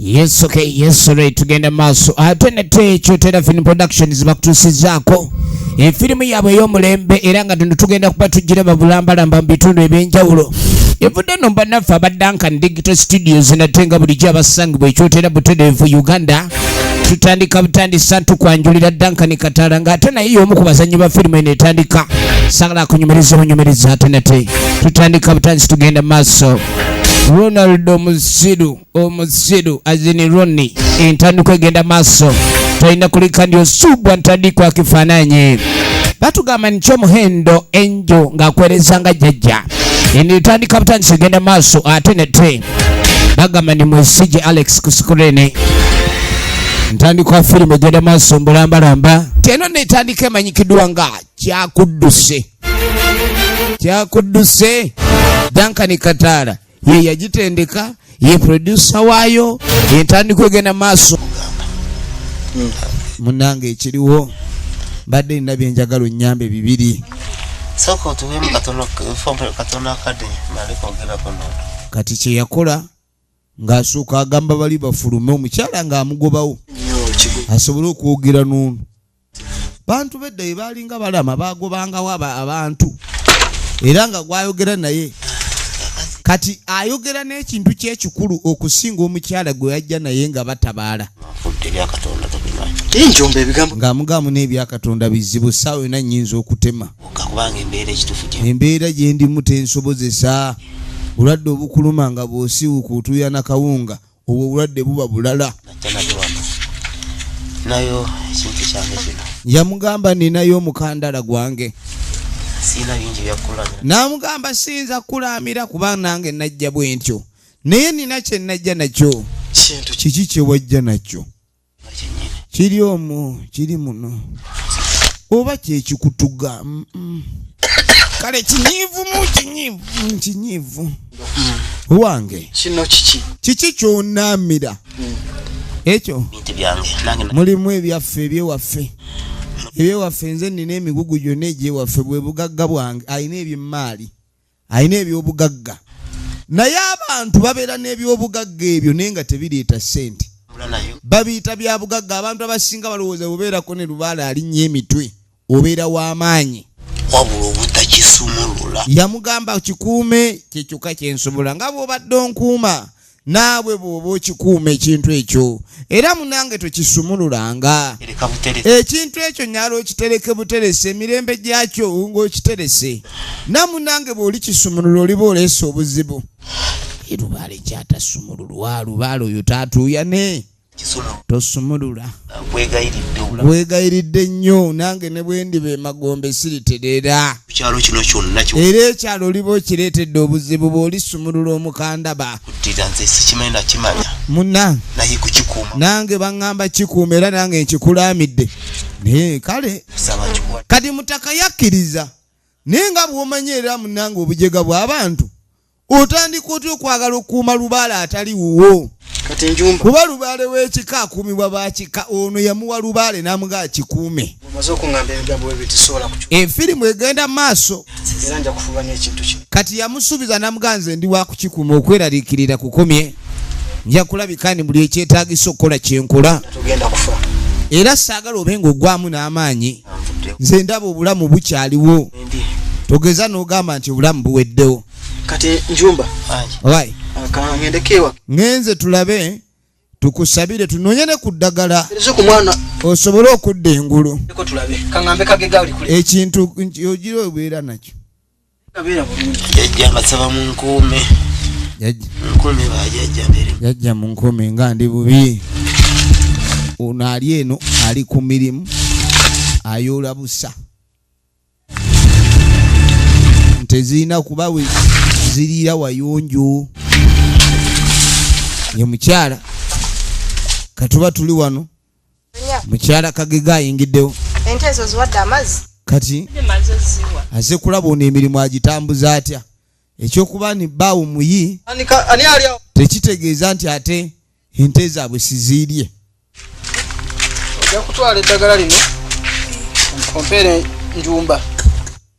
Yes, okay, yes, right. Tugenda maaso. Atwenete Chotera Film Productions bakutusizaako efirimu yaabwe ey'omulembe era nga tuno tugenda kuba tujjira babulambalamba mu bitundu ebyenjawulo. Evudde no bannaffe aba Duncan Digital Studios nate nga bulijjo abasangibwa ekyotera butereevu Uganda. Tutandika butandisa tukwanjulira Duncan Kataala ng'ate naye y'omu ku bazannyi ba firimu eno etandika. Sagala akunyumiriza bunyumiriza ate nate. Tutandika butandisa tugenda maaso. Ronald Omusiru azini Ronnie entandiko egenda maaso tulina kulika ndio subwa ntandiko akifananye batugamba nicho muhendo enjo ng'akwereza nga jjajja entandika butandisa egenda maaso ate nate bagamba ni Mwesije Alex Kusikurene ntandiko wa firimu egenda maaso mbulambalamba teno netandika emanyikiddwa nga kyakudduse Duncan Kataala ye yagitendeka ye producer waayo entandiko egenda maaso munange ekiriwo mbadde nina byenjagala onnyambe bibiri soko tuwemu Katonda kade maliko ogera kono kati kye yakola ng'asooka agamba bali bafulume omukyala ng'amugobawo asobole okwogera n'ono bantu bedda bye baalinga balama baagobangawo abantu era nga gwayogera naye kati ayogera n'ekintu ky'ekikulu okusinga omukyala gwe yajja naye nga batabaala ng'amugamu n'ebyakatonda bizibu ssaawa yonna nnyinza okutema embeera gye ndimu tensobozesa bulwadde obukuluma nga bw'osiiwuka otuuya na kawunga obwo obulwadde buba bulala yamugamba ninayo omukandala gwange n'amugamba siyinza kulaamira kuba nange najja bwe ntyo naye nina kye najja nakyo kiki kye wajja nakyo kiri omwo kiri muno oba kyekikutuga kale kinyiivu wange kiki kyonaamira ekyo mulimu ebyaffe ebyewaffe nze nina emigugu gyonna egyewaffe bwe bugagga bwange alina ebyemmaali alina ebyobugagga naye abantu babeera n'ebyobugagga ebyo naye nga tebireeta ssente babiyita bya bugagga abantu abasinga balowooza bubeerako ne lubaala alinnya emitwe obeera w'amaanyi wabula obutakisumulula yamugamba kikuume kyekyokka kyensobola nga bw'obadde onkuuma naawe bw'oba okikuuma ekintu ekyo era munange tokisumululanga ekintu ekyo nyaala okitereke buterese emirembe gyakyo ng'okiterese namunange bw'oli kisumulula oliba oleesa obuzibu lubaala ekyatasumululwa lubaala oyo taatuuyane tosumulula weegayiridde nnyo nange ne bwe ndiba emagombe siritereera era ekyalo oliba okireetedde obuzibu bw'olisumulula omukandaba munna nange baŋŋamba kikuuma era nange nkikulaamidde naye kale kati mutaka yakkiriza naye nga bw'omanye era munange obujega bw'abantu otandika otya okwagala okukuuma lubaala atali wuwo kuba lubaale w'ekika akuumibwa bakika ono yamuwa lubaale n'amugaa kikuume efirimu egenda maaso kati yamusuubiza n'amuganze ndi wa kukikuuma okweraliikirira kukomye nja kulabika ni buli ekyetaagisa okukola kyenkola era saagala obe ng'ogwamu n'amaanyi nze ndaba obulamu bukyaliwo togeza n'ogamba nti obulamu buweddewo kati njumba wai kangendekewa ngenze tulabe tukusabire tunonye ne kuddagala kumwana osobole okudda engulu eko tulabe kangambe kagega oli kule ekintu ogira obeera nakyo kabera bulungi yajja basaba mu nkuume bajajja mbere yajja mu nkuume nga ndi bubi ono ali eno ali ku mirimu ayoola busa tezirina kuba ziriira wayonjo ye mukyala katuba tuli wano mukyala kagega ayingiddewo ente ezo ziwadde amazzi kati aze kulaba ono emirimu agitambuza atya ekyokuba ni bbaawo muyi ani ali awo tekitegeeza nti ate ente zaabwe siziirye ojja kutwala eddagala lino kompere njumba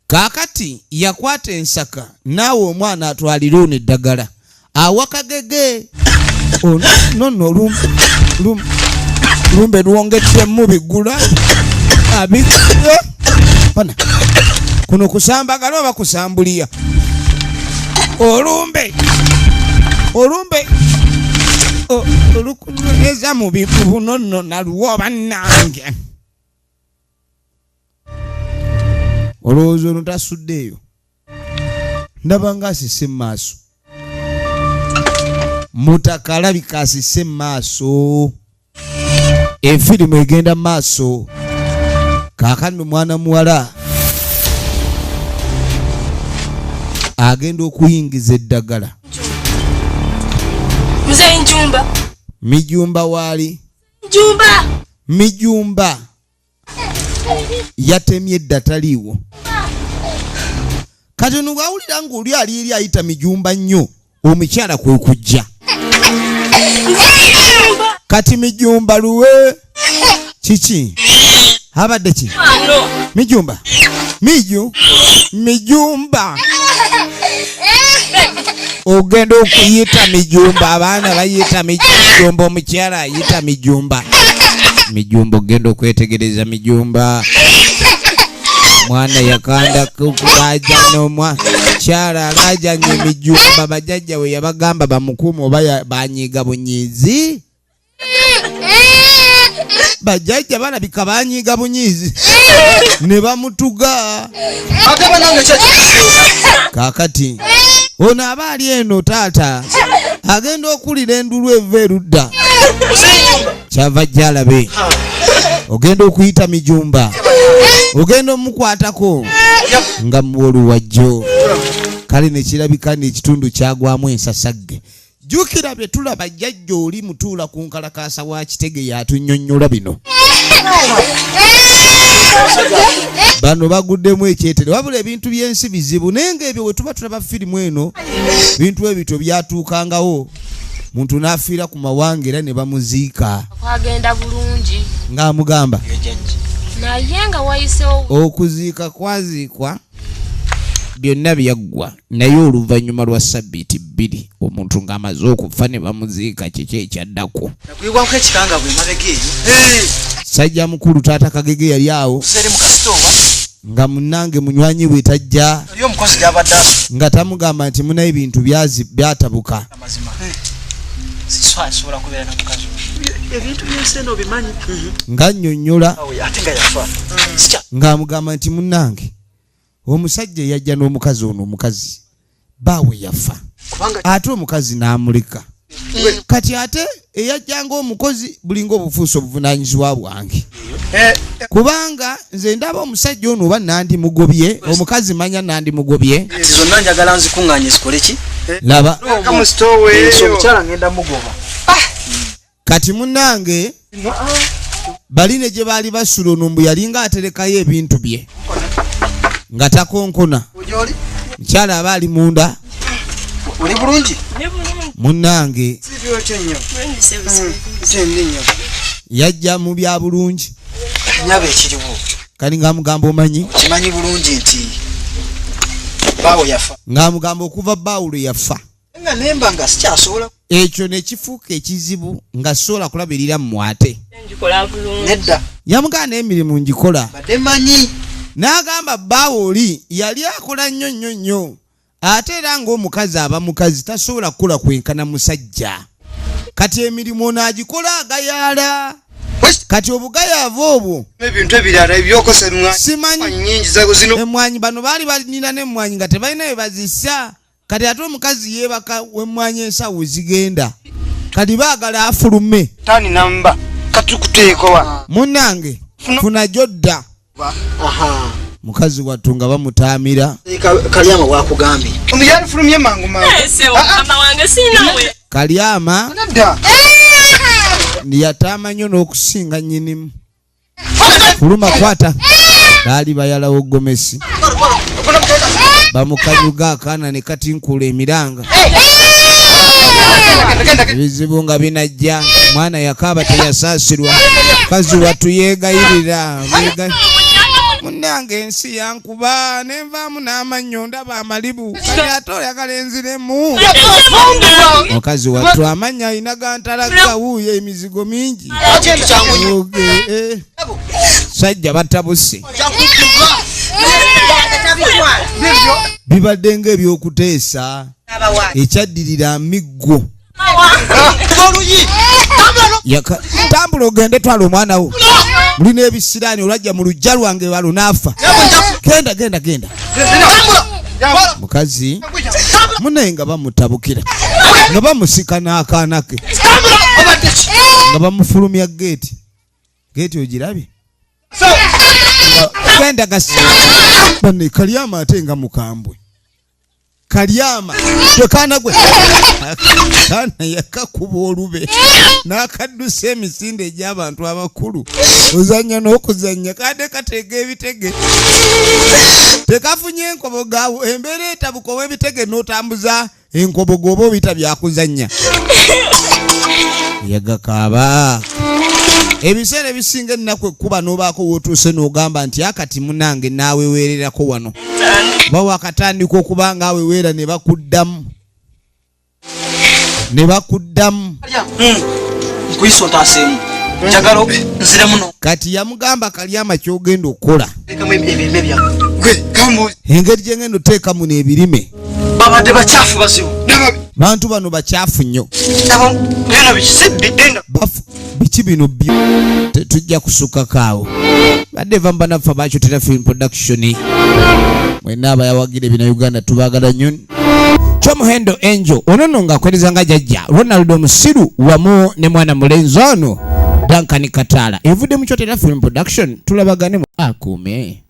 kaakati yakwata ensaka naawe omwana atwalira ono eddagala awakagege no lumbe luongeddemu bigula abigula bana kuno kusambagala oba kusambulia olumbe olukunyeza mu bibunono naluwoba nange olowooza notasuddeeyo ndaba nga asise maaso mutakalabika asise maaso efirimu egenda maaso kaakano mwana muwala agenda okuyingiza eddagala Mzee Njumba. Mijumba wali. Njumba. Mijumba. Yatemye dataliwo. Kati nuwawulira ng'oli ali ayita mijumba nnyo omukyala kwe kujja. Kati mijumba luwe. Chichi. Habadde ki? Mijumba. Mijumba. Ogenda okuyita mijumba abaana bayita mijumba omukyala ayita mijumba ogenda okwetegereza mijumba mwana yakanda kubaja n'omukyala alajanye mijumba bajajja we yabagamba bamukuuma oba banyiga bunyizi bajajja balabika banyiga bunyizi ne bamutuga kakati ono abaali eno taata agenda okulira endulu eva erudda kyava jjalabe ogenda okuyita mijumba ogenda omukwatako nga muwoluwajjo kale nekirabika n'ekitundu kyagwamu ensasagge jjukira bye tulaba jjajja oli mutuula ku nkalakasa wa kitege yatunnyonnyola bino bano baguddemu ekyetere wabula ebintu by'ensi bizibu naye ng'ebyo we tuba tulaba firimu eno bintu ebito byatuukangawo muntu n'afiira ku mawanga era ne bamuziika Kwagenda bulungi ng'amugamba naye nga wayisewo okuziika kwaziikwa byonna byaggwa naye oluvannyuma lwa sabbiiti 2 omuntu ng'amaze okufa ne bamuziika kiki ekyaddako nakwigwako ekikanga bwe mabegeeyo sajja mukulu taata Kagege yali awo seri mu kasitoowa nga munnange munywanyi bwe tajja ali omukozi gy'abadde nga tamugamba nti munayo ebintu byatabuka amazima sisobola kubeera na mukazi ebintu by'ensi eno bimanyi nga nnyonnyola ate nga yafa ng'amugamba nti munnange omusajja yajja n'omukazi ono omukazi baawe yafa ate omukazi n'amuleka kati ate eyajjanga omukozi bulinga obufuusa obuvunaanyizibwa bwange kubanga nze ndaba omusajja ono oba nandimugobye omukazi manya nandimugobye zonna njagala nzikuŋŋaanye zikole ki laba omukyala ngenda mugoba kati munnange baline gye baali basula ono mbu yalinga aterekayo ebintu bye nga takonkona mukyala aba ali munda oli bulungi munnange yajja mu bya bulungi nyaba ekiriwo kali ng'amugamba omanyi kimanyi bulungi nti baawo yafa ng'amugamba okuva Bawulo yafa nga nemba nga sikyasobola ekyo ne kifuuka ekizibu nga sobola kulabirira mmwate nedda yamugamba n'emirimu ngikola badde manyi n'agamba Bawuli yali akola nnyo ate era ng'omukazi aba mukazi tasobola kukola kwenkana musajja kati emirimu onaagikola agayaala kati obugayaavu obwo ebintu ebirala ebyokosa simanyi nyingi zago zino emmwanyi bano baali balina n'emmwanyi nga tebalina bye bazissa kati ate omukazi yeebaka w'emmwanyi ensawo zigenda kati baagala afulume tani namba katukuteekowa munnange funa jodda mukazi wattu nga bamutaamira kalyama bwakugambye omujani fulumye mangu mama wange sinawe Kalyama nadda yataama nnyo n'okusinga nnyinimu fuluma kwata baali bayalawo Gomesi bamukanyuga akaana ne katinkula emiranga ebizibu nga binajja mwana yakaaba teyasaasirwa mukazi wattu yeegayirira Nange ensi yankuba nenvaamu n'amannyo ndaba amalibu kati ate oyagalenziremu. Mukazi wattu amanya alina gantalaga wuuyo emizigo mingi. Sajja batabuse. Bibadde ng'ebyokuteesa ekyaddirira amiggo. Tambula ogende twala omwana wo. Mulina ebisiraani olwajja mu lujja lwange walo n'afa. Genda. Mukazi munaye nga bamutabukira nga bamusika n'akaana ke nga bamufulumya geeti ogirabye. Genda gasi bane Kalyama ate nga mukambwe. Kalyama twekaana gwe kaana yakakuba olube n'akaddusa emisinde egy'abantu abakulu. Ozanya n'okuzanya kadde kateega ebitege tekafunye enkobo gaawo embeera etabuka ow'ebitege n'otambuza enkobo gooba obita byakuzanya. Yagakaaba ebiseera ebisinga ennaku ekkuba n'obaako wootuuse n'ogamba nti akati munange naaweweererako wano. Bawa akatandika okuba nga aweweera ne bakuddamu. Nkuyisa otaaseemu. Njagala nzire muno. Kati yamugamba Kalyama ky'ogenda okukola. Teekamu ebirime byawe. Gwe kambuzi. Engeri gye ngenda oteekamu n'ebirime. Babadde bakyafu bazibu. Bantu bano bakyafu nnyo. Bino bikisibbidde. Biki bino byo. Tetujja kusukako awo. Badde vamba naffe Abakyotera Film Production. Mwena abayawagire bino Uganda tubaagala nnyo. Kyomuhendo Angel onono ng'akwereza nga jjajja Ronald Musiru wamu ne mwana mulenzi ono Duncan Katala. Evudde mu Kyotera Film Production tulabagane mu akuume.